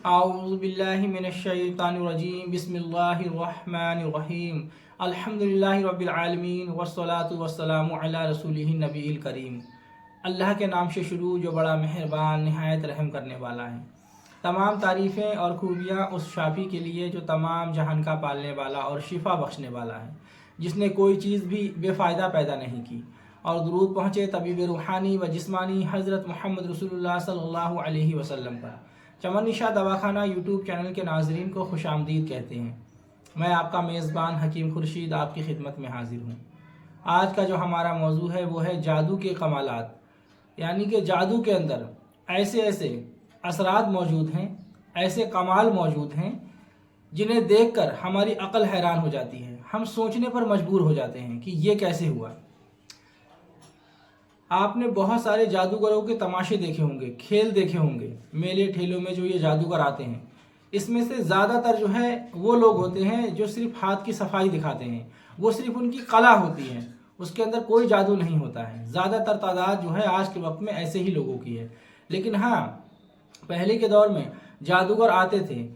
आऊज़ुबिल्लाहि मिनश्शैतानिर्रजीम बिस्मिल्लाहिर्रहमानिर्रहीम अल्हम्दुलिल्लाहि रब्बिल आलमीन वस्सलातु वस्सलामु अला रसूलिहिन नबील करीम। अल्लाह के नाम से शुरू जो बड़ा मेहरबान नहायत रहम करने वाला है। तमाम तारीफ़ें और खूबियाँ उस शाफ़ी के लिए जो तमाम जहान का पालने वाला और शिफा बख्शने वाला है, जिसने कोई चीज़ भी बेफ़ायदा पैदा नहीं की। और दुरूद पहुँचे तबीब रूहानी व जिस्मानी हज़रत मोहम्मद रसूलुल्लाह सल्लल्लाहु अलैहि वसल्लम पर। चमन निशा दवाखाना यूट्यूब चैनल के नाजरीन को खुशामदीद कहते हैं। मैं आपका मेज़बान हकीम खुर्शीद आपकी खिदमत में हाजिर हूँ। आज का जो हमारा मौजू है वो है जादू के कमालात, यानी कि जादू के अंदर ऐसे ऐसे असरात मौजूद हैं, ऐसे कमाल मौजूद हैं जिन्हें देखकर हमारी अक्ल हैरान हो जाती है। हम सोचने पर मजबूर हो जाते हैं कि ये कैसे हुआ। आपने बहुत सारे जादूगरों के तमाशे देखे होंगे, खेल देखे होंगे, मेले ठेलों में जो ये जादूगर आते हैं। इसमें से ज़्यादातर जो है वो लोग होते हैं जो सिर्फ हाथ की सफाई दिखाते हैं, वो सिर्फ उनकी कला होती है, उसके अंदर कोई जादू नहीं होता है। ज़्यादातर तादाद जो है आज के वक्त में ऐसे ही लोगों की है। लेकिन हाँ, पहले के दौर में जादूगर आते थे,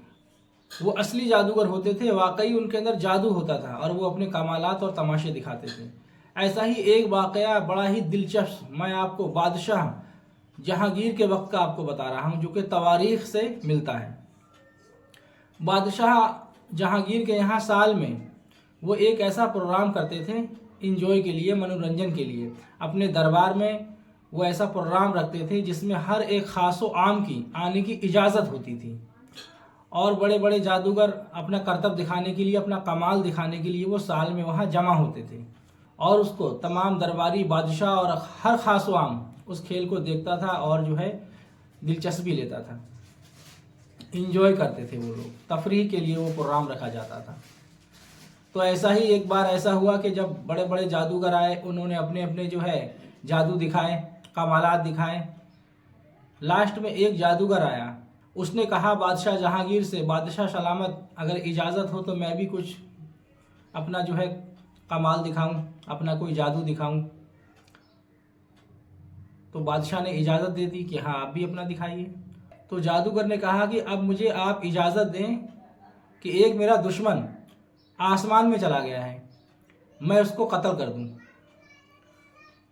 वो असली जादूगर होते थे, वाकई उनके अंदर जादू होता था और वो अपने कमालात और तमाशे दिखाते थे। ऐसा ही एक वाक़या बड़ा ही दिलचस्प मैं आपको बादशाह जहांगीर के वक्त का आपको बता रहा हूँ, जो कि तवारीख़ से मिलता है। बादशाह जहांगीर के यहाँ साल में वो एक ऐसा प्रोग्राम करते थे इंजॉय के लिए, मनोरंजन के लिए। अपने दरबार में वो ऐसा प्रोग्राम रखते थे जिसमें हर एक ख़ास व आम की आने की इजाज़त होती थी और बड़े बड़े जादूगर अपना करतब दिखाने के लिए, अपना कमाल दिखाने के लिए वो साल में वहाँ जमा होते थे और उसको तमाम दरबारी बादशाह और हर ख़ास व आम उस खेल को देखता था और जो है दिलचस्पी लेता था, इंजॉय करते थे। वो लोग तफरीह के लिए वो प्रोग्राम रखा जाता था। तो ऐसा ही एक बार ऐसा हुआ कि जब बड़े बड़े जादूगर आए, उन्होंने अपने अपने जो है जादू दिखाए, कमालात दिखाए। लास्ट में एक जादूगर आया, उसने कहा बादशाह जहांगीर से, बादशाह सलामत, अगर इजाज़त हो तो मैं भी कुछ अपना जो है कमाल दिखाऊं, अपना कोई जादू दिखाऊं। तो बादशाह ने इजाज़त दे दी कि हाँ, आप भी अपना दिखाइए। तो जादूगर ने कहा कि अब मुझे आप इजाज़त दें कि एक मेरा दुश्मन आसमान में चला गया है, मैं उसको कत्ल कर दूं।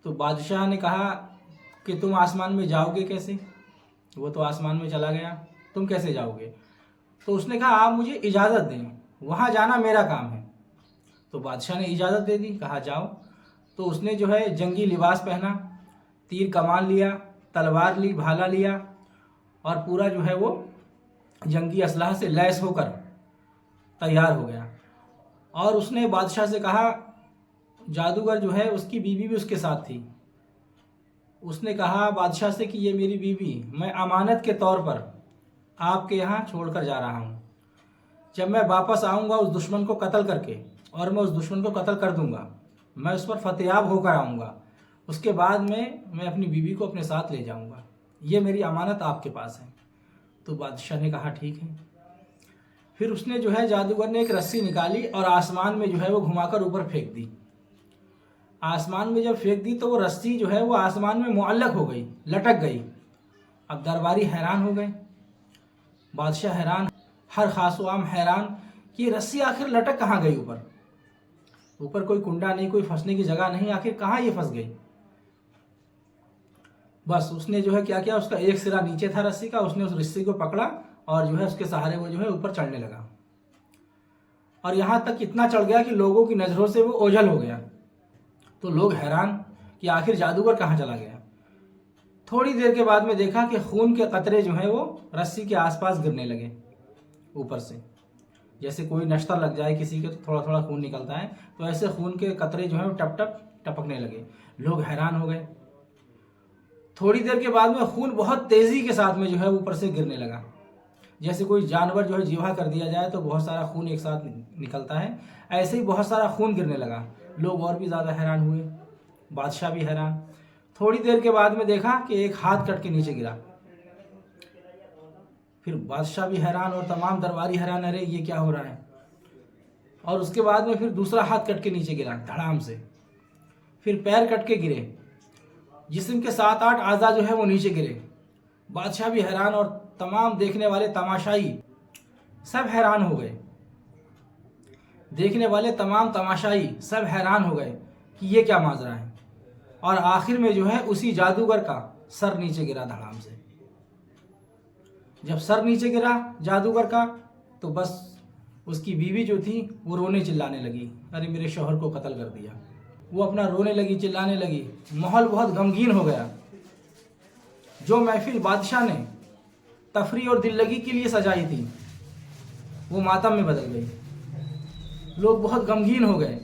तो बादशाह ने कहा कि तुम आसमान में जाओगे कैसे, वो तो आसमान में चला गया, तुम कैसे जाओगे। तो उसने कहा आप मुझे इजाज़त दें, वहाँ जाना मेरा काम है। तो बादशाह ने इजाज़त दे दी, कहा जाओ। तो उसने जो है जंगी लिबास पहना, तीर कमान लिया, तलवार ली, भाला लिया और पूरा जो है वो जंगी असलहा से लैस होकर तैयार हो गया। और उसने बादशाह से कहा, जादूगर जो है उसकी बीवी भी उसके साथ थी। उसने कहा बादशाह से कि ये मेरी बीवी मैं अमानत के तौर पर आपके यहाँ छोड़कर जा रहा हूँ। जब मैं वापस आऊँगा उस दुश्मन को कत्ल करके, और मैं उस दुश्मन को कत्ल कर दूँगा, मैं उस पर फतेयाब होकर आऊँगा, उसके बाद में मैं अपनी बीवी को अपने साथ ले जाऊँगा। ये मेरी अमानत आपके पास है। तो बादशाह ने कहा ठीक है। फिर उसने जो है जादूगर ने एक रस्सी निकाली और आसमान में जो है वो घुमाकर ऊपर फेंक दी। आसमान में जब फेंक दी तो वो रस्सी जो है वो आसमान में मुअल्लक हो गई, लटक गई। अब दरबारी हैरान हो गए, बादशाह हैरान, हर खास व आम हैरान कि ये रस्सी आखिर लटक कहाँ गई ऊपर। ऊपर कोई कुंडा नहीं, कोई फंसने की जगह नहीं, आखिर कहाँ ये फंस गई। बस उसने जो है क्या किया, उसका एक सिरा नीचे था रस्सी का, उसने उस रस्सी को पकड़ा और जो है उसके सहारे वो जो है ऊपर चढ़ने लगा। और यहाँ तक इतना चढ़ गया कि लोगों की नज़रों से वो ओझल हो गया। तो लोग हैरान कि आखिर जादूगर कहाँ चला गया। थोड़ी देर के बाद में देखा कि खून के कतरे जो है वो रस्सी के आसपास गिरने लगे ऊपर से। जैसे कोई नश्ता लग जाए किसी के तो थोड़ा थोड़ा खून निकलता है, तो ऐसे खून के कतरे जो है वो टप टप टपकने लगे। लोग हैरान हो गए। थोड़ी देर के बाद में खून बहुत तेज़ी के साथ में जो है ऊपर से गिरने लगा। जैसे कोई जानवर जो है जीवा कर दिया जाए तो बहुत सारा खून एक साथ निकलता है, ऐसे ही बहुत सारा खून गिरने लगा। लोग और भी ज़्यादा हैरान हुए, बादशाह भी हैरान। थोड़ी देर के बाद में देखा कि एक हाथ कट के नीचे गिरा। फिर बादशाह भी हैरान और तमाम दरबारी हैरान, अरे ये क्या हो रहा है। और उसके बाद में फिर दूसरा हाथ कट के नीचे गिरा धड़ाम से। फिर पैर कट के गिरे, जिस्म के 7-8 आज़ा जो है वो नीचे गिरे। बादशाह भी हैरान और तमाम देखने वाले तमाशाई सब हैरान हो गए। देखने वाले तमाम तमाशाई सब हैरान हो गए कि ये क्या माजरा है। और आखिर में जो है उसी जादूगर का सर नीचे गिरा धड़ाम से। जब सर नीचे गिरा जादूगर का तो बस उसकी बीवी जो थी वो रोने चिल्लाने लगी, अरे मेरे शौहर को कत्ल कर दिया। वो अपना रोने लगी, चिल्लाने लगी। माहौल बहुत गमगीन हो गया। जो महफिल बादशाह ने तफरी और दिल्लगी के लिए सजाई थी वो मातम में बदल गई। लोग बहुत गमगीन हो गए,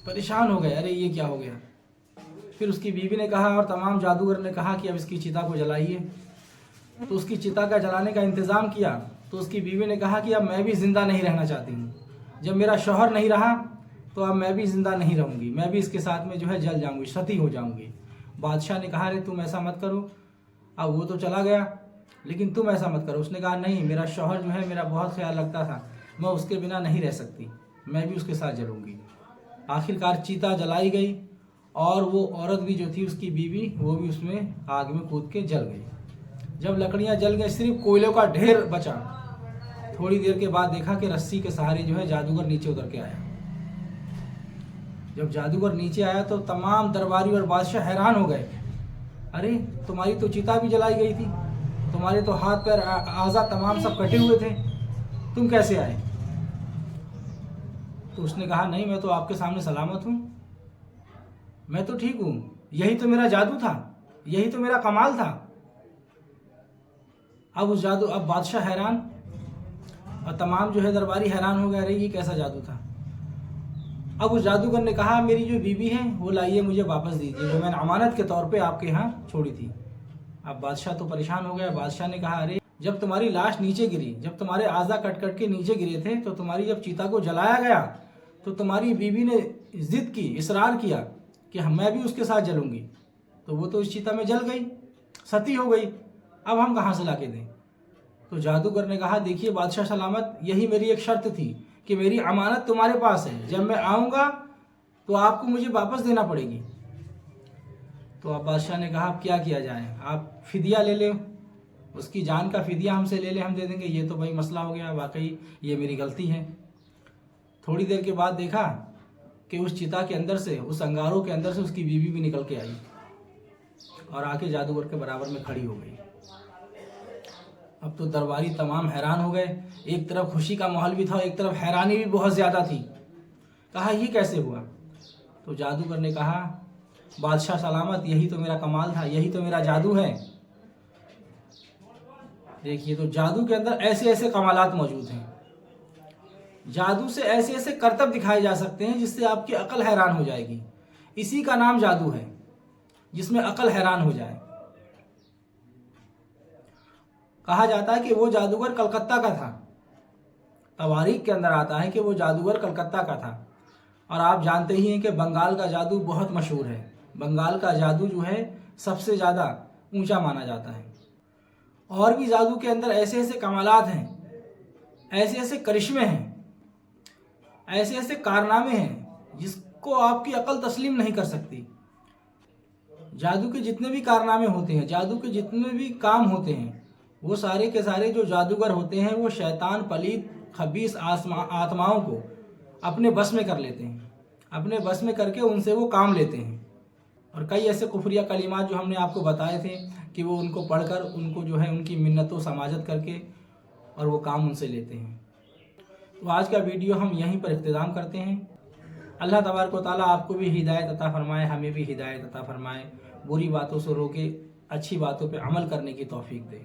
परेशान हो गए, अरे ये क्या हो गया। फिर उसकी बीवी ने कहा और तमाम जादूगर ने कहा कि अब इसकी चिता को जलाइए। तो उसकी चिता का जलाने का इंतज़ाम किया। तो उसकी बीवी ने कहा कि अब मैं भी ज़िंदा नहीं रहना चाहती हूँ। जब मेरा शौहर नहीं रहा तो अब मैं भी ज़िंदा नहीं रहूँगी, मैं भी इसके साथ में जो है जल जाऊँगी, सती हो जाऊँगी। बादशाह ने कहा अरे तुम ऐसा मत करो, अब वो तो चला गया लेकिन तुम ऐसा मत करो। उसने कहा नहीं, मेरा शौहर जो है मेरा बहुत ख्याल रखता था, मैं उसके बिना नहीं रह सकती, मैं भी उसके साथ जलूँगी। आखिरकार चिता जलाई गई और वो औरत भी जो थी उसकी बीवी वो भी उसमें आग में कूद के जल गई। जब लकड़ियाँ जल गई सिर्फ कोयलों का ढेर बचा। थोड़ी देर के बाद देखा कि रस्सी के सहारे जो है जादूगर नीचे उतर के आया। जब जादूगर नीचे आया तो तमाम दरबारी और बादशाह हैरान हो गए, अरे तुम्हारी तो चिता भी जलाई गई थी, तुम्हारे तो हाथ पैर आज़ा तमाम सब कटे हुए थे, तुम कैसे आए। तो उसने कहा नहीं, मैं तो आपके सामने सलामत हूँ, मैं तो ठीक हूँ, यही तो मेरा जादू था, यही तो मेरा कमाल था। अब बादशाह हैरान और तमाम जो है दरबारी हैरान हो गए, अरे ये कैसा जादू था। अब उस जादूगर ने कहा मेरी जो बीवी है वो लाइए, मुझे वापस दीजिए, जो मैंने अमानत के तौर पे आपके यहाँ छोड़ी थी। अब बादशाह तो परेशान हो गया। बादशाह ने कहा अरे जब तुम्हारी लाश नीचे गिरी, जब तुम्हारे आज़ा कट कट के नीचे गिरे थे, तो तुम्हारी जब चिता को जलाया गया तो तुम्हारी बीवी ने जिद की, इसरार किया कि मैं भी उसके साथ जलूंगी, तो वो तो इस चिता में जल गई, सती हो गई, अब हम कहाँ से ला के दें। तो जादूगर ने कहा देखिए बादशाह सलामत, यही मेरी एक शर्त थी कि मेरी अमानत तुम्हारे पास है, जब मैं आऊँगा तो आपको मुझे वापस देना पड़ेगी। तो अब बादशाह ने कहा अब क्या किया जाए, आप फिदिया ले ले, उसकी जान का फिदिया हमसे ले ले, हम दे देंगे। ये तो भाई मसला हो गया, वाकई ये मेरी गलती है। थोड़ी देर के बाद देखा कि उस चिता के अंदर से, उस अंगारों के अंदर से उसकी बीवी भी निकल के आई और आके जादूगर के बराबर में खड़ी हो गई। अब तो दरबारी तमाम हैरान हो गए। एक तरफ खुशी का माहौल भी था, एक तरफ हैरानी भी बहुत ज़्यादा थी। कहा ये कैसे हुआ। तो जादूगर ने कहा बादशाह सलामत, यही तो मेरा कमाल था, यही तो मेरा जादू है। देखिए तो जादू के अंदर ऐसे ऐसे कमालात मौजूद हैं। जादू से ऐसे ऐसे करतब दिखाए जा सकते हैं जिससे आपकी अकल हैरान हो जाएगी। इसी का नाम जादू है, जिसमें अकल हैरान हो जाए। कहा जाता है कि वो जादूगर कलकत्ता का था। तवारीख के अंदर आता है कि वो जादूगर कलकत्ता का था। और आप जानते ही हैं कि बंगाल का जादू बहुत मशहूर है। बंगाल का जादू जो है सबसे ज़्यादा ऊंचा माना जाता है। और भी जादू के अंदर ऐसे ऐसे कमालात हैं, ऐसे ऐसे करिश्मे हैं, ऐसे ऐसे कारनामे हैं जिसको आपकी अकल तस्लीम नहीं कर सकती। जादू के जितने भी कारनामे होते हैं, जादू के जितने भी काम होते हैं, वो सारे के सारे जो जादूगर होते हैं वो शैतान, पलीत, खबीस आत्माओं को अपने बस में कर लेते हैं, अपने बस में करके उनसे वो काम लेते हैं। और कई ऐसे कुफरिया कलिमात जो हमने आपको बताए थे कि वो उनको पढ़कर उनको जो है उनकी मिन्नतों समाजत करके और वो काम उनसे लेते हैं। तो आज का वीडियो हम यहीं पर इख्तिताम करते हैं। अल्लाह तबारक व तआला आपको भी हिदायत अता फरमाए, हमें भी हिदायत अता फरमाए, बुरी बातों से रोके, अच्छी बातों पे अमल करने की तौफीक दे।